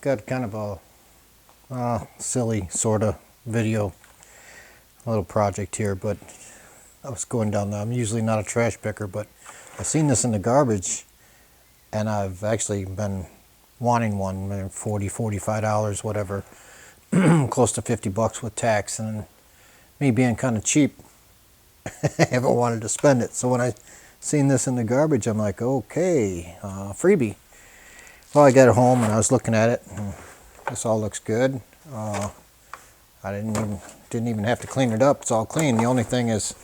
got kind of a silly sort of video, a little project here, but I was going down I'm usually not a trash picker, but I seen this in the garbage and I've actually been wanting one, $40, $45, whatever, close to 50 bucks with tax, and me being kind of cheap, I haven't wanted to spend it. So when I seen this in the garbage, I'm like, okay, freebie. Well, I got it home and I was looking at it, and this all looks good. I didn't even have to clean it up. It's all clean. The only thing is,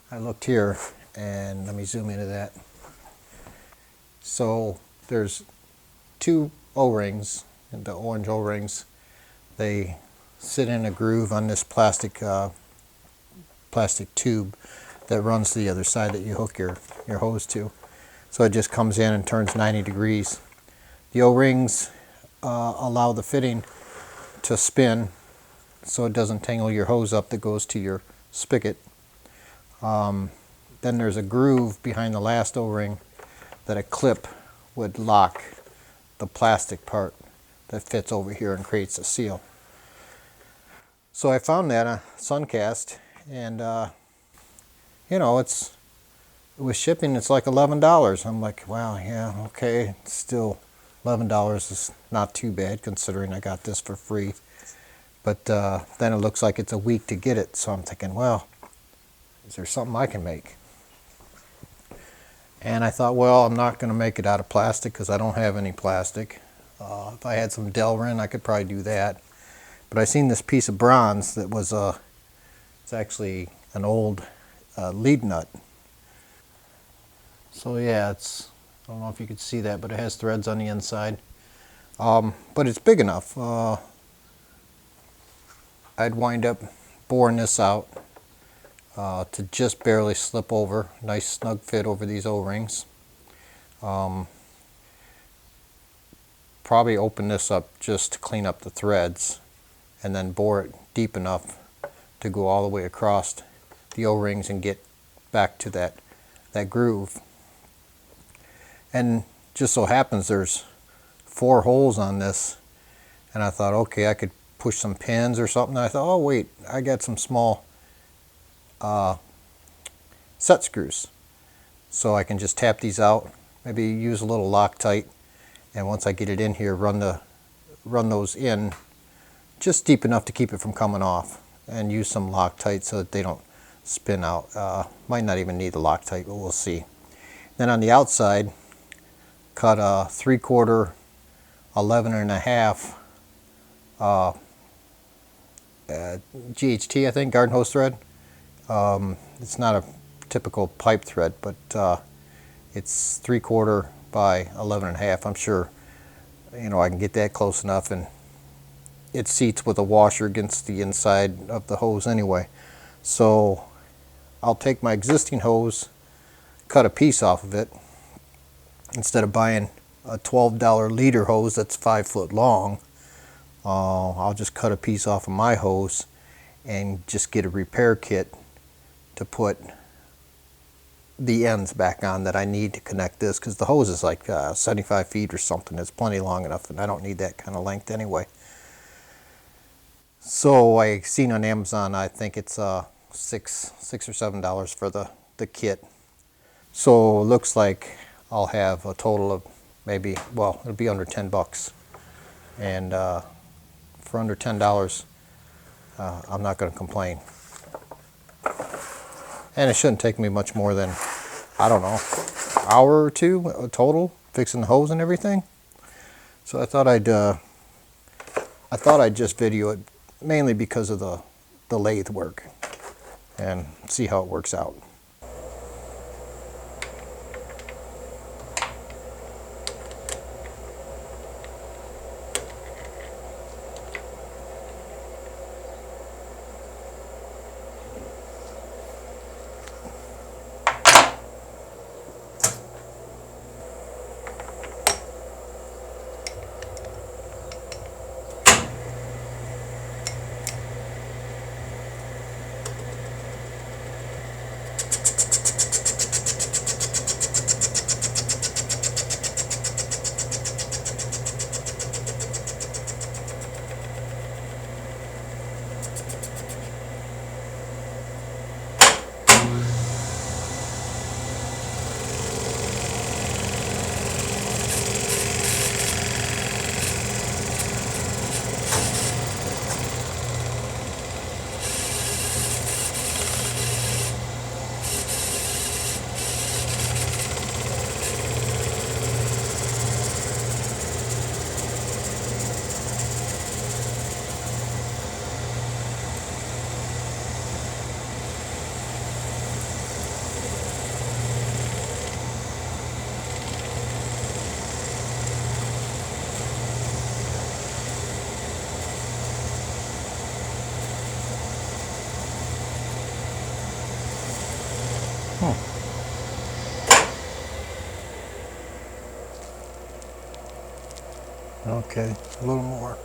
I looked here, and let me zoom into that. So there's two O-rings, the orange O-rings. They sit in a groove on this plastic tube that runs to the other side that you hook your hose to. So it just comes in and turns 90 degrees. The O-rings allow the fitting to spin so it doesn't tangle your hose up that goes to your spigot. Then there's a groove behind the last O-ring that a clip would lock the plastic part that fits over here and creates a seal. So I found that on Suncast, and you know, with shipping it's like $11. I'm like, wow, yeah, okay, still $11 is not too bad considering I got this for free. But then it looks like it's a week to get it, so I'm thinking, well, is there something I can make? And I thought, well, I'm not going to make it out of plastic because I don't have any plastic. If I had some Delrin, I could probably do that. But I seen this piece of bronze that was it's actually an old lead nut. So yeah, I don't know if you could see that, but it has threads on the inside. But it's big enough. I'd wind up boring this out to just barely slip over. Nice snug fit over these O-rings. Probably open this up just to clean up the threads and then bore it deep enough to go all the way across the O-rings and get back to that groove. And just so happens there's 4 holes on this, and I thought, okay, I could push some pins or something. I thought, oh wait, I got some small set screws, so I can just tap these out, maybe use a little Loctite, and once I get it in here, run those in just deep enough to keep it from coming off, and use some Loctite so that they don't spin out. Might not even need the Loctite, but we'll see. Then on the outside, cut a 3/4 11.5 GHT, I think, garden hose thread. It's not a typical pipe thread, but it's 3/4 by 11.5. I'm sure, you know, I can get that close enough, and it seats with a washer against the inside of the hose anyway. So I'll take my existing hose, cut a piece off of it. Instead of buying a $12 liter hose that's 5 foot long, I'll just cut a piece off of my hose and just get a repair kit to put the ends back on that I need to connect this, because the hose is like 75 feet or something. It's plenty long enough, and I don't need that kind of length anyway. So I seen on Amazon, I think it's $6 or $7 for the kit. So it looks like I'll have a total of maybe, well, it'll be under 10 bucks. And for under $10, I'm not going to complain. And it shouldn't take me much more than, I don't know, hour or two total, fixing the hose and everything. So I thought I'd just video it, mainly because of the lathe work, and see how it works out. Okay, a little more.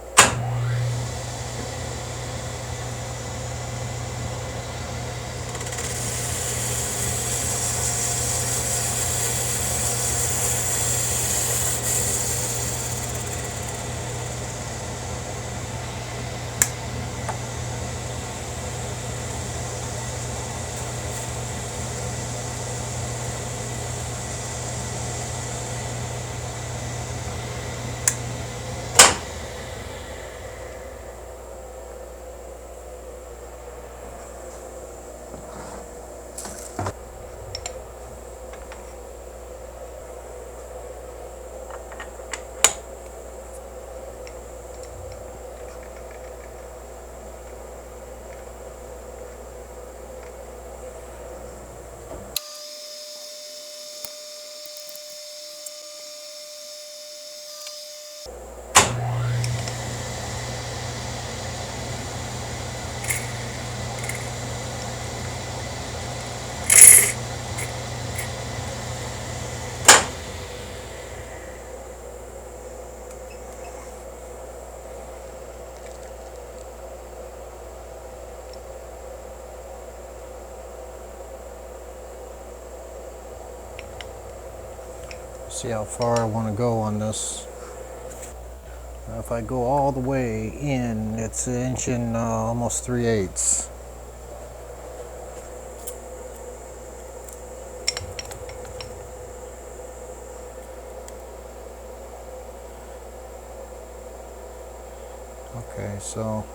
See how far I want to go on this. Now if I go all the way in, it's an inch and almost 3/8. Okay, so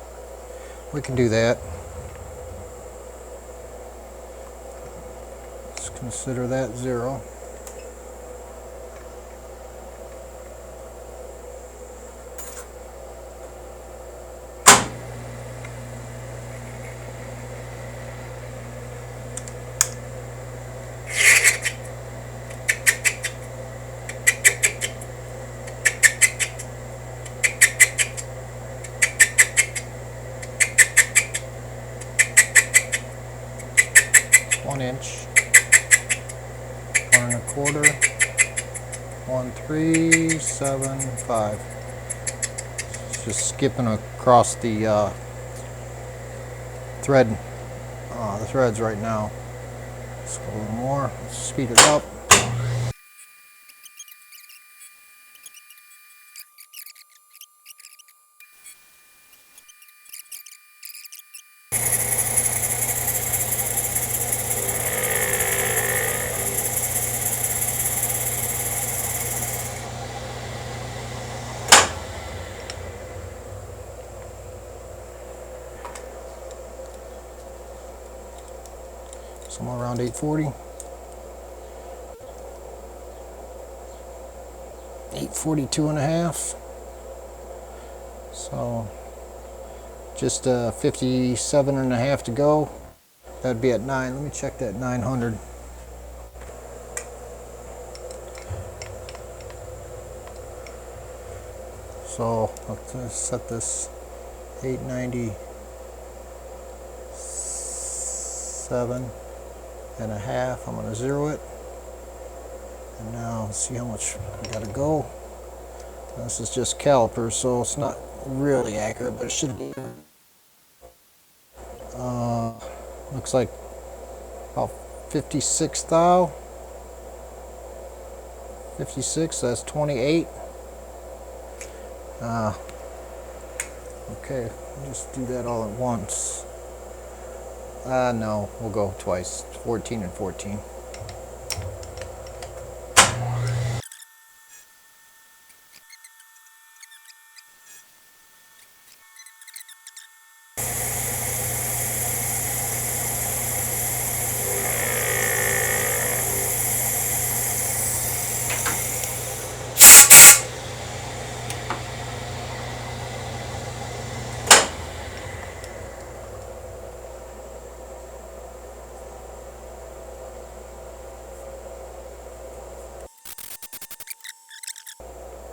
we can do that. Let's consider that 0. It's 1 inch, 1 1/4, 1.375. It's just skipping across the the threads right now. Let's go a little more. Let's speed it up. Somewhere around 840. 842.5. So just 57.5 to go. That'd be at 9. Let me check that 900. So let's set this 897.5. I'm going to 0 it. And now let's see how much we got to go. This is just caliper, so it's not really accurate, but it should be. Looks like about 56 thou. 56, that's 28. Okay, we'll just do that all at once. No, we'll go twice. 14 and 14.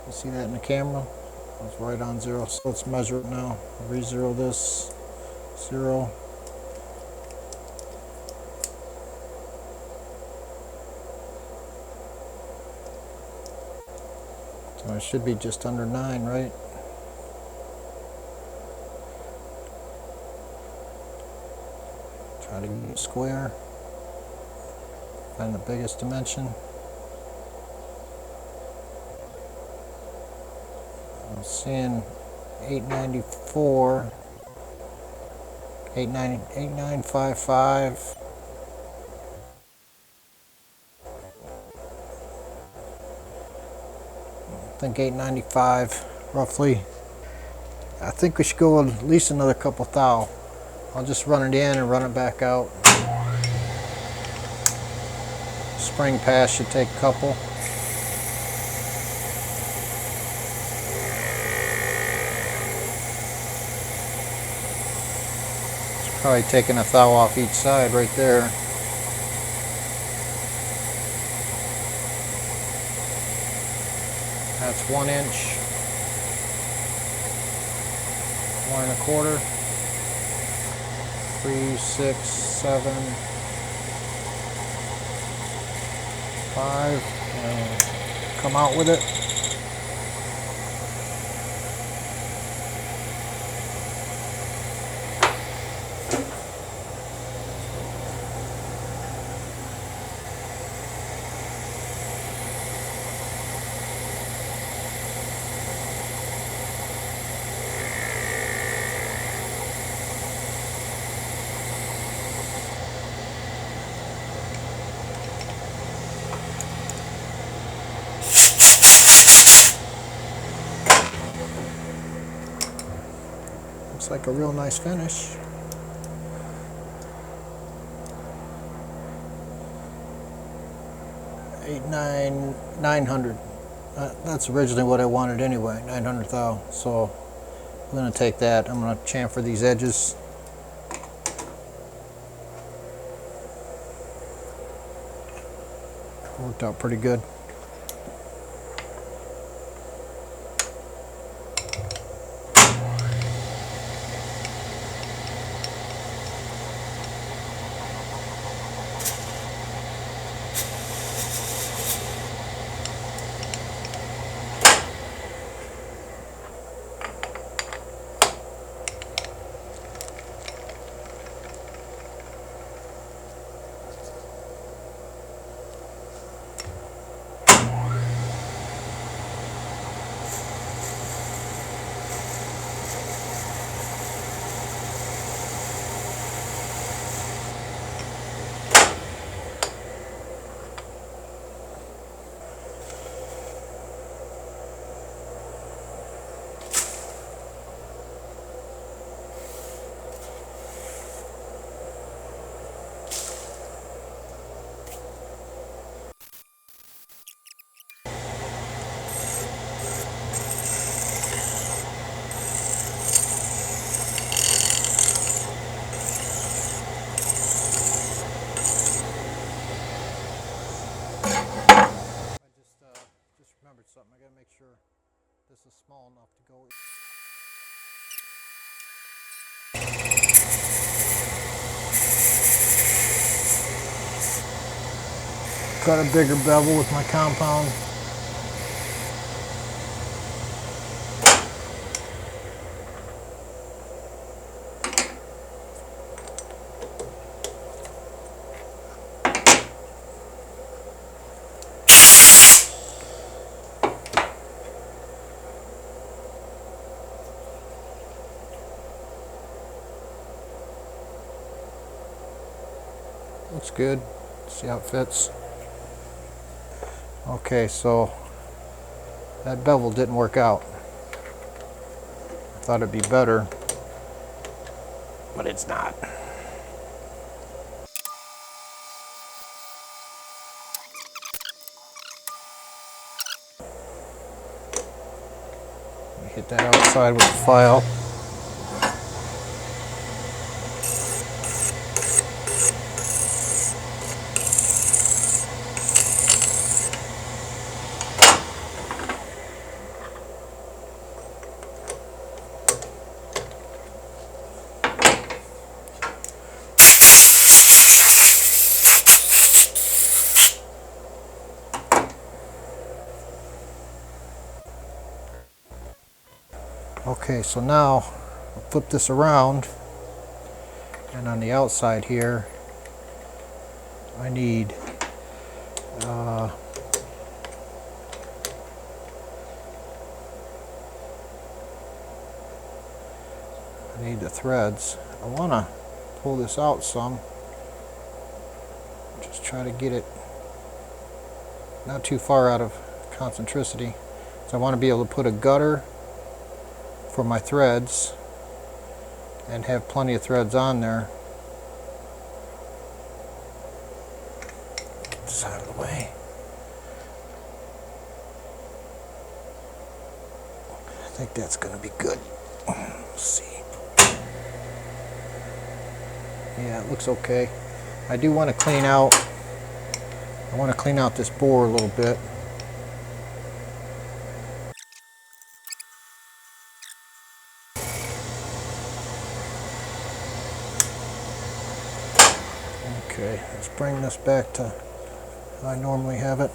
You see that in the camera? It's right on 0. So let's measure it now. Re-zero this. 0. So it should be just under 9, right? Try to get it square. Find the biggest dimension. I'm seeing 894, 8955. I think 895 roughly. I think we should go at least another couple thou. I'll just run it in and run it back out. Spring pass should take a couple. It's probably taking a thou off each side right there. That's 1 inch, 1 1/4, 3, 6, 7, 5, and come out with it. Looks like a real nice finish. Nine hundred. That's originally what I wanted anyway, 900 thou. So I'm going to take that. I'm going to chamfer these edges. Worked out pretty good. Just remembered something. I gotta make sure this is small enough to go. Cut a bigger bevel with my compound. Looks good. See how it fits. Okay, so that bevel didn't work out. I thought it'd be better, but it's not. Hit that outside with the file. Okay, so now I'll flip this around, and on the outside here I need I need the threads. I want to pull this out some, just try to get it not too far out of concentricity. So I want to be able to put a gutter for my threads and have plenty of threads on there. Get this out of the way. I think that's going to be good. Let's see. Yeah, it looks okay. I do want to clean out, I want to clean out this bore a little bit. Okay, let's bring this back to how I normally have it.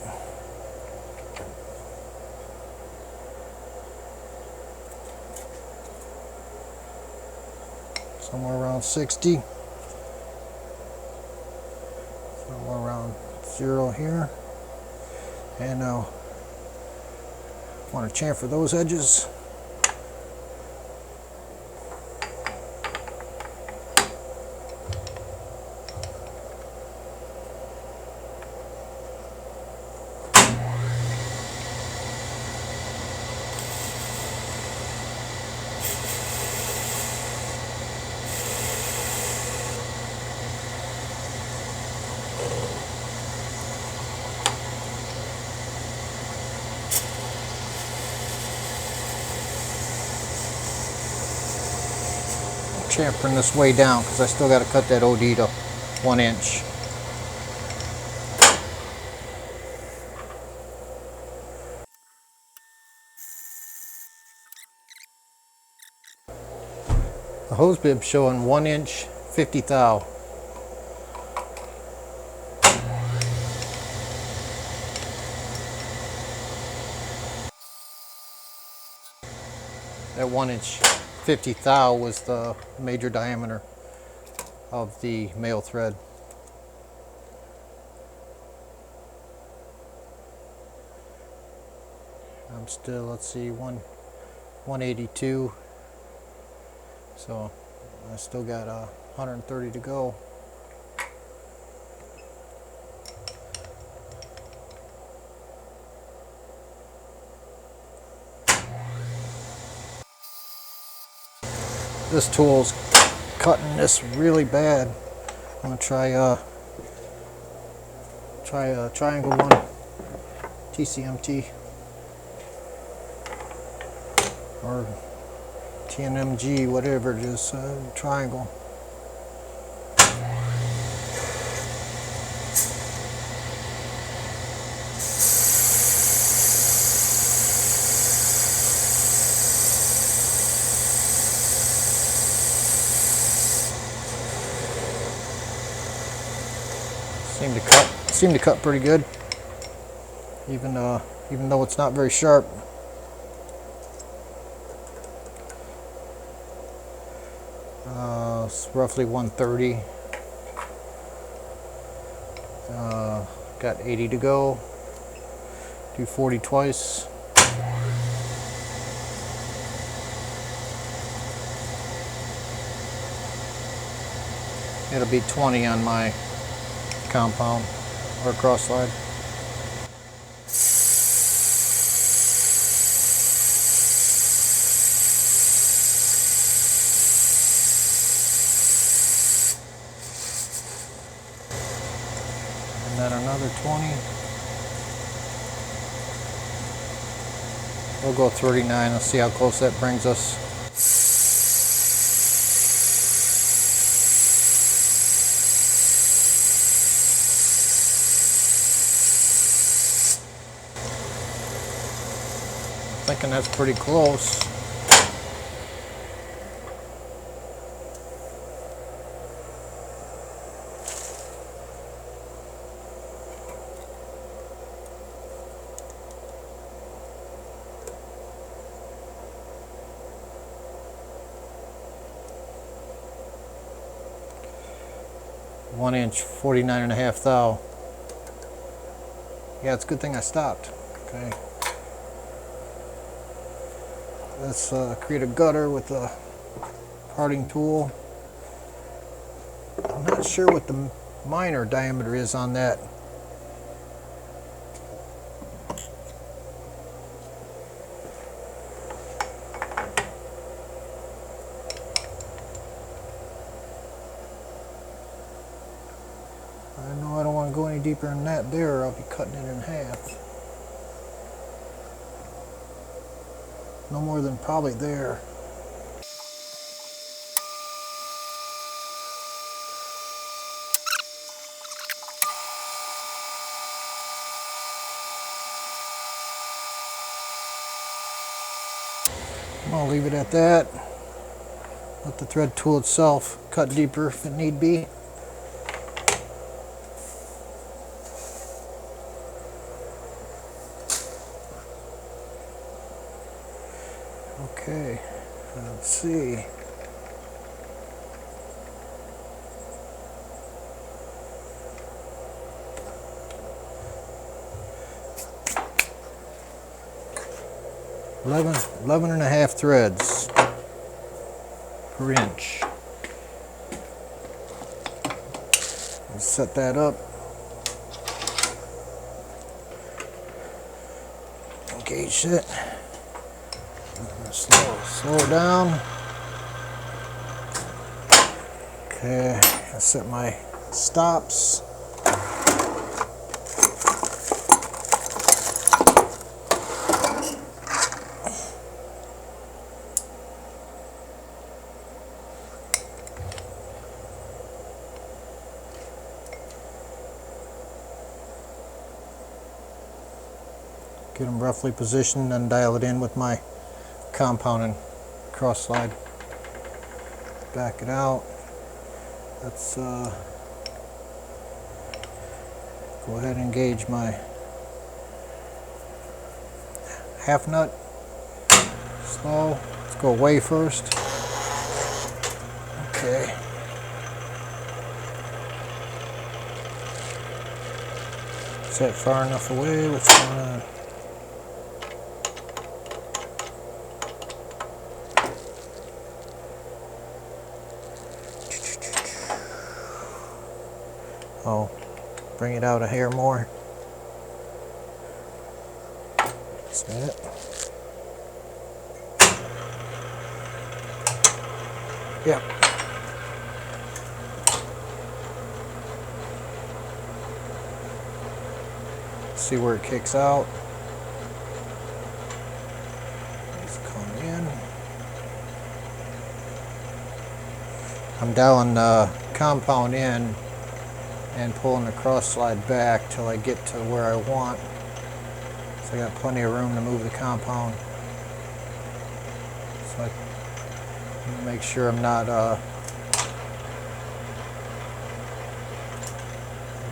Somewhere around 60. Somewhere around 0 here. And now I want to chamfer those edges. Chamfering this way down because I still got to cut that OD to 1 inch. The hose bib showing 1 inch 50 thou. That 1 inch 50 thou was the major diameter of the male thread. I'm still, let's see, 182. So I still got 130 to go. This tool's cutting this really bad. I'm gonna try a triangle one TCMT or TNMG, whatever it is, triangle. Seem to cut pretty good, even though it's not very sharp. It's roughly 130. Got 80 to go. Do 40 twice. It'll be 20 on my compound or cross slide. And then another 20. We'll go 39. Let's see how close that brings us. Thinking that's pretty close. 1 inch 49.5 thou. Yeah, it's a good thing I stopped. Okay. Let's create a gutter with a parting tool. I'm not sure what the minor diameter is on that. I know I don't want to go any deeper than that there, or I'll be cutting it in half. No more than probably there. I'll leave it at that. Let the thread tool itself cut deeper if it need be. Okay, let's see. Eleven and a half threads per inch. Let's set that up. Engage it. Slow it down. Okay, I set my stops. Get them roughly positioned and dial it in with my compound and cross slide. Back it out. Let's go ahead and engage my half nut. Slow. Let's go away first. Okay. Is that far enough away? What's going on? Oh, bring it out a hair more. That's it. Yep. See where it kicks out. Just come in. I'm dialing the compound in and pulling the cross slide back till I get to where I want. So I got plenty of room to move the compound. So I make sure I'm not I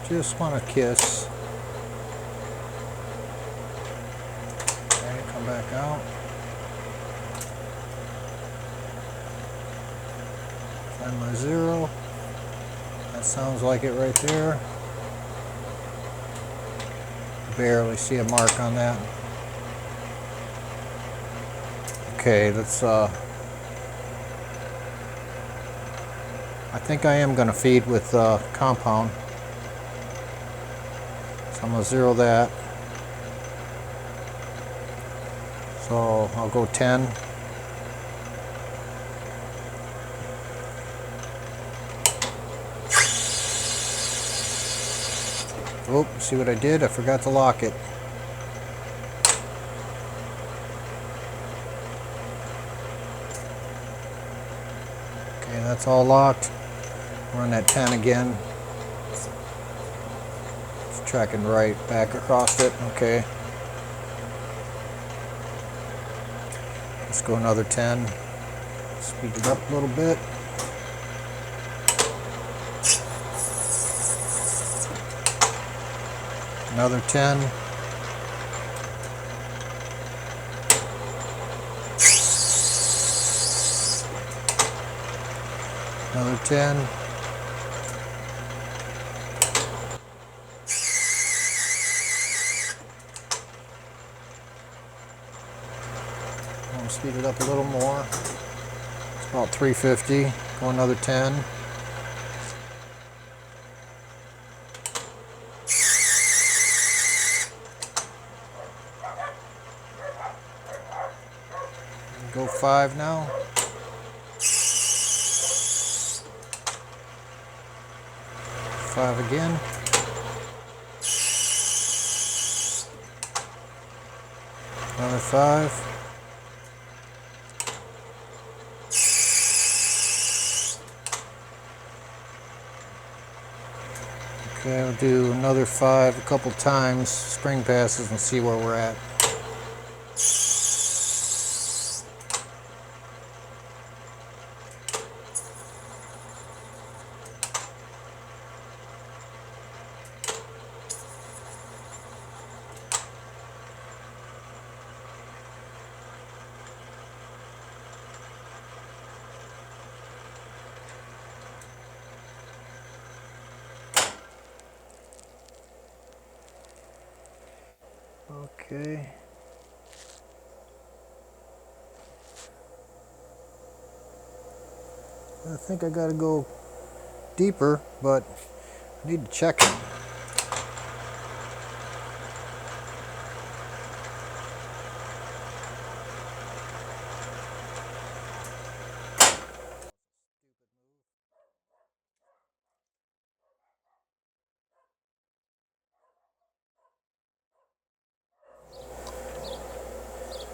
just want to kiss. Okay, come back out. Find my 0. That sounds like it right there. Barely see a mark on that. Okay, let's I think I am going to feed with compound. So I'm going to 0 that. So I'll go 10. Oh, see what I did? I forgot to lock it. Okay, that's all locked. Run that 10 again. It's tracking right back across it. Okay. Let's go another 10. Speed it up a little bit. Another 10. Another 10. Speed it up a little more. It's about 350. Go another 10. Go 5 now. 5 again. Another 5. Okay, we'll do another 5 a couple times, spring passes, and see where we're at. Okay. I think I gotta go deeper, but I need to check it.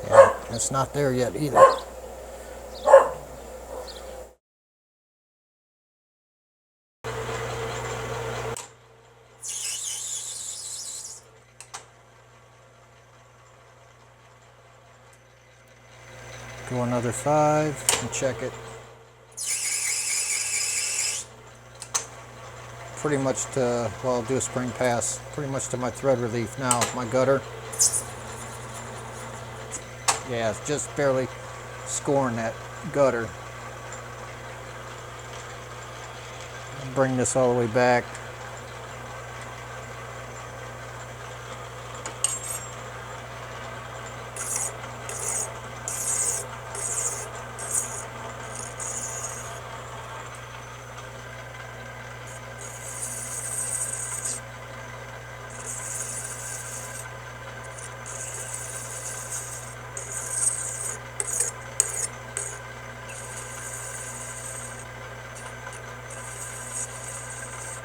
Yeah, it's not there yet either. Go another 5 and check it. Pretty much to, well, I'll do a spring pass, pretty much to my thread relief now, my gutter. Yeah, it's just barely scoring that gutter. Bring this all the way back.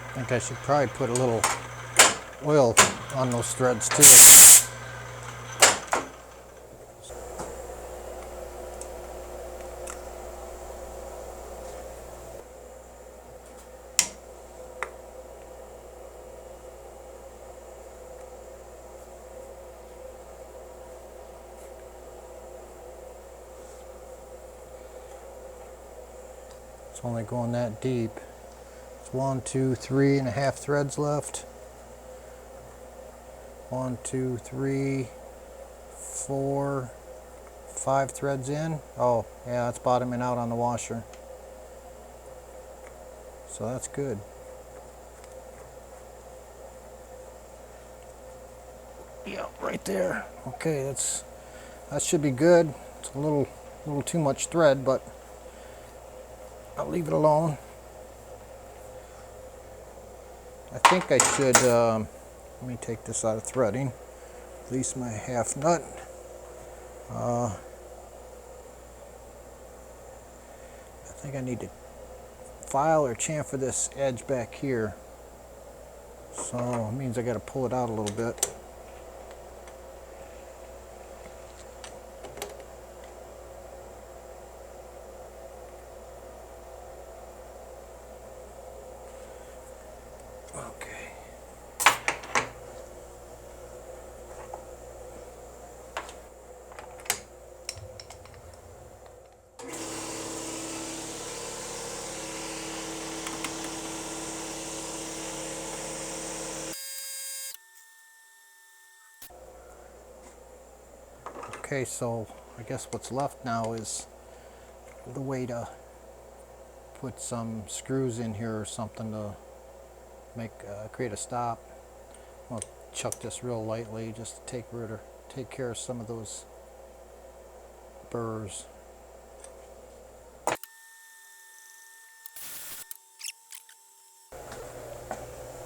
I think I should probably put a little oil on those threads too. It's only going that deep. It's 1, 2, 3.5 threads left. 1, 2, 3, 4, 5 threads in. Oh, yeah, it's bottoming out on the washer. So that's good. Yeah, right there. Okay, that should be good. It's a little too much thread, but I'll leave it alone. I think I should, let me take this out of threading, release my half nut. I think I need to file or chamfer this edge back here. So it means I got to pull it out a little bit. Okay. Okay, so I guess what's left now is the way to put some screws in here or something to make create a stop. I'll chuck this real lightly just to take care of some of those burrs.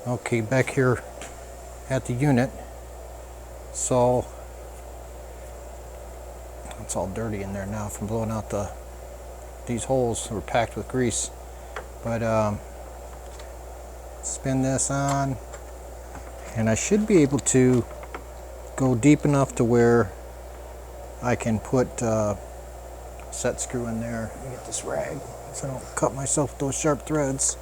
Okay, back here at the unit. So it's all dirty in there now from blowing out these holes were packed with grease. But spin this on, and I should be able to go deep enough to where I can put a set screw in there. Let me get this rag so I don't cut myself with those sharp threads.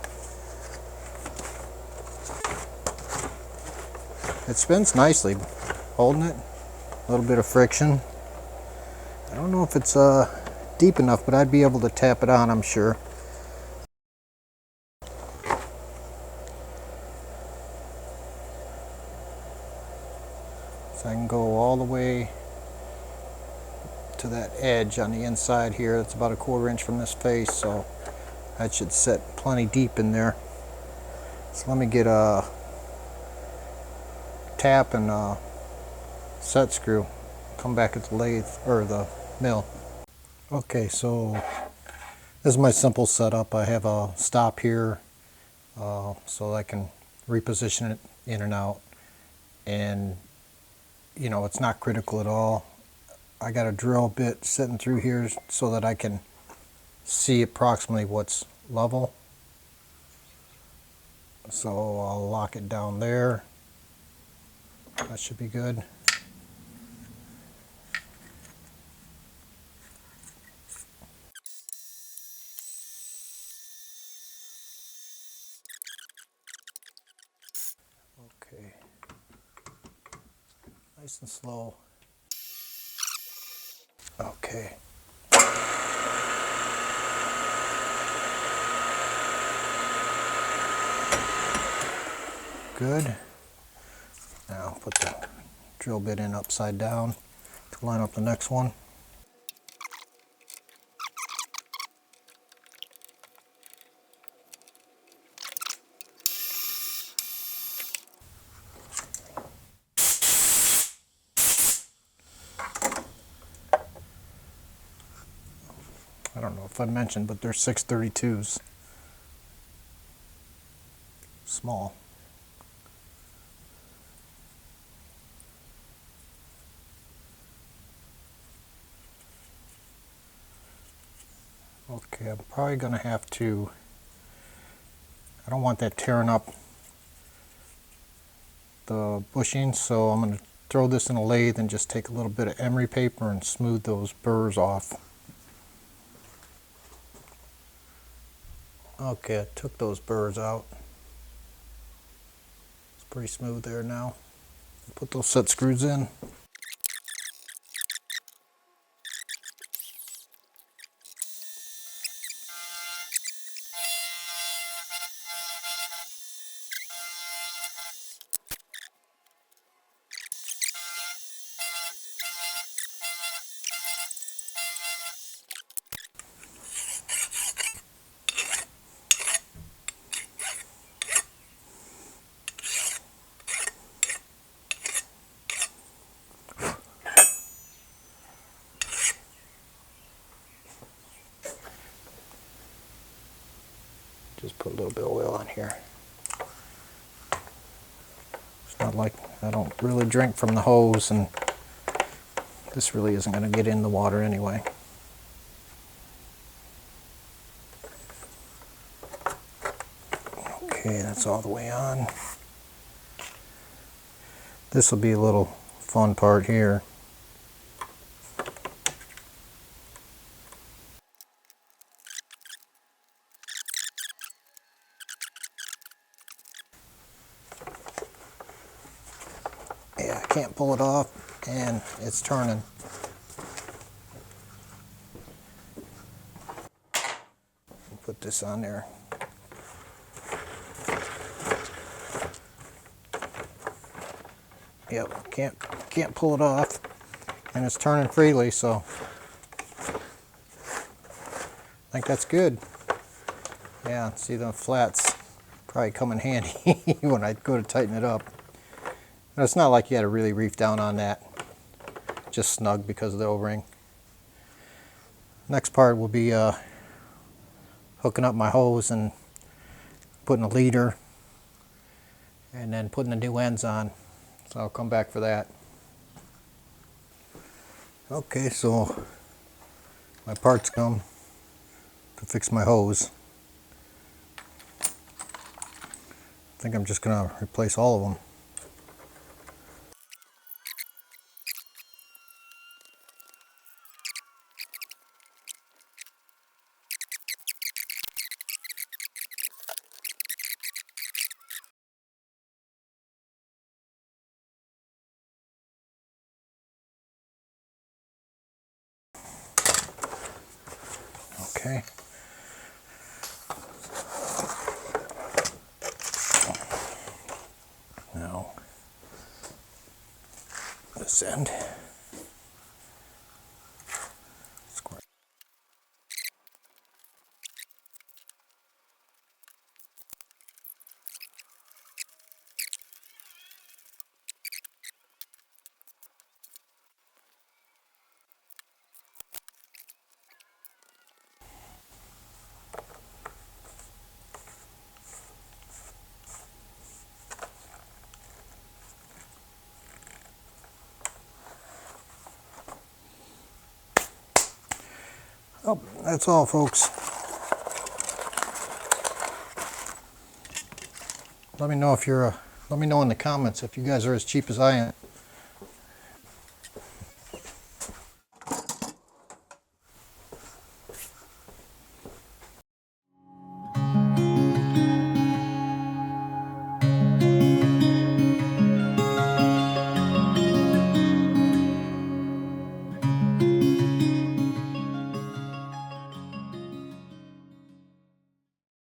It spins nicely, holding it. A little bit of friction. I don't know if it's deep enough, but I'd be able to tap it on, I'm sure. So I can go all the way to that edge on the inside here. It's about a 1/4 inch from this face, so that should set plenty deep in there. So let me get a tap and a set screw. Come back at the lathe or the mill. Okay, so this is my simple setup. I have a stop here so I can reposition it in and out, and you know, it's not critical at all. I got a drill bit sitting through here so that I can see approximately what's level. So I'll lock it down there. That should be good. Okay. Nice and slow. Okay. Good. Now put the drill bit in upside down to line up the next one. I don't know if I mentioned, but they're 632s. Small. Okay, I'm probably going to have to, I don't want that tearing up the bushing, so I'm going to throw this in a lathe and just take a little bit of emery paper and smooth those burrs off. Okay, I took those burrs out. It's pretty smooth there now. Put those set screws in. Just put a little bit of oil on here. It's not like I don't really drink from the hose, and this really isn't going to get in the water anyway. Okay, that's all the way on. This will be a little fun part here. Yeah, I can't pull it off, and it's turning. Put this on there. Yep, can't pull it off, and it's turning freely, so I think that's good. Yeah, see the flats probably come in handy when I go to tighten it up. And it's not like you had to really reef down on that. Just snug because of the O-ring. Next part will be hooking up my hose and putting a leader and then putting the new ends on. So I'll come back for that. Okay, so my parts come to fix my hose. I think I'm just going to replace all of them. Okay. Now, this end. Square. Oh, that's all, folks. Let me know if you're. Let me know in the comments if you guys are as cheap as I am.